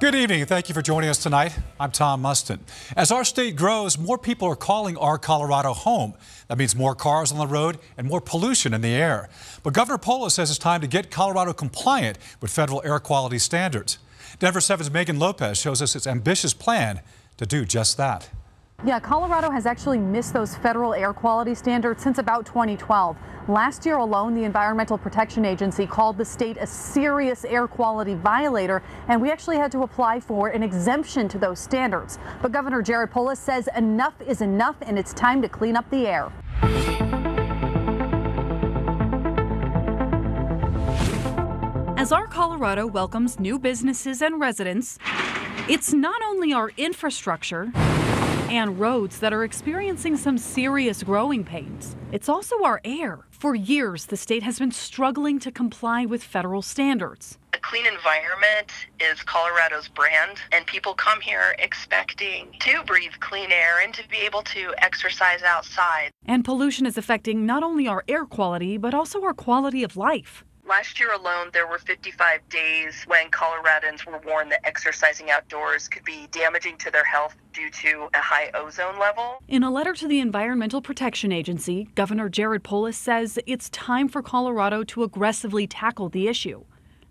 Good evening, and thank you for joining us tonight. I'm Tom Mustin. As our state grows, more people are calling our Colorado home. That means more cars on the road and more pollution in the air. But Governor Polis says it's time to get Colorado compliant with federal air quality standards. Denver 7's Megan Lopez shows us its ambitious plan to do just that. Yeah, Colorado has actually missed those federal air quality standards since about 2012. Last year alone, the Environmental Protection Agency called the state a serious air quality violator, and we actually had to apply for an exemption to those standards. But Governor Jared Polis says enough is enough, and it's time to clean up the air. As our Colorado welcomes new businesses and residents, it's not only our infrastructure and roads that are experiencing some serious growing pains. It's also our air. For years, the state has been struggling to comply with federal standards. A clean environment is Colorado's brand, and people come here expecting to breathe clean air and to be able to exercise outside. And pollution is affecting not only our air quality, but also our quality of life. Last year alone, there were 55 days when Coloradans were warned that exercising outdoors could be damaging to their health due to a high ozone level. In a letter to the Environmental Protection Agency, Governor Jared Polis says it's time for Colorado to aggressively tackle the issue.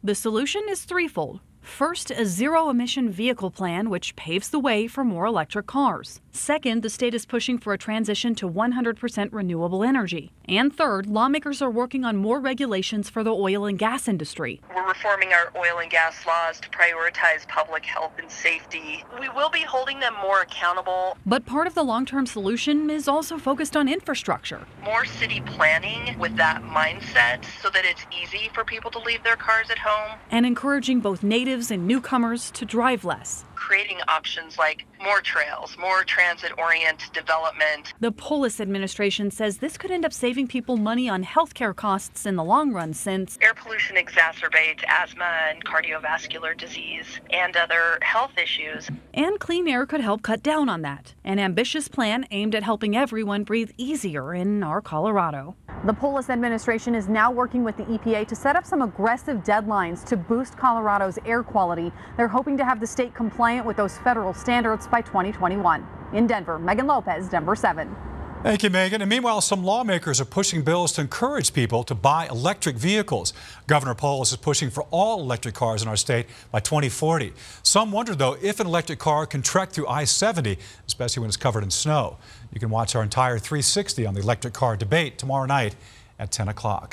The solution is threefold. First, a zero-emission vehicle plan, which paves the way for more electric cars. Second, the state is pushing for a transition to 100% renewable energy. And third, lawmakers are working on more regulations for the oil and gas industry. We're reforming our oil and gas laws to prioritize public health and safety. We will be holding them more accountable. But part of the long-term solution is also focused on infrastructure. More city planning with that mindset so that it's easy for people to leave their cars at home. And encouraging both natives and newcomers to drive less. Creating options like more trails, more transit-oriented development. The Polis administration says this could end up saving people money on healthcare costs in the long run, since air pollution exacerbates asthma and cardiovascular disease and other health issues. And clean air could help cut down on that. An ambitious plan aimed at helping everyone breathe easier in our Colorado. The Polis administration is now working with the EPA to set up some aggressive deadlines to boost Colorado's air quality. They're hoping to have the state compliant with those federal standards by 2021. In Denver, Megan Lopez, Denver 7. Thank you, Megan. And meanwhile, some lawmakers are pushing bills to encourage people to buy electric vehicles. Governor Polis is pushing for all electric cars in our state by 2040. Some wonder, though, if an electric car can trek through I-70, especially when it's covered in snow. You can watch our entire 360 on the electric car debate tomorrow night at 10 o'clock.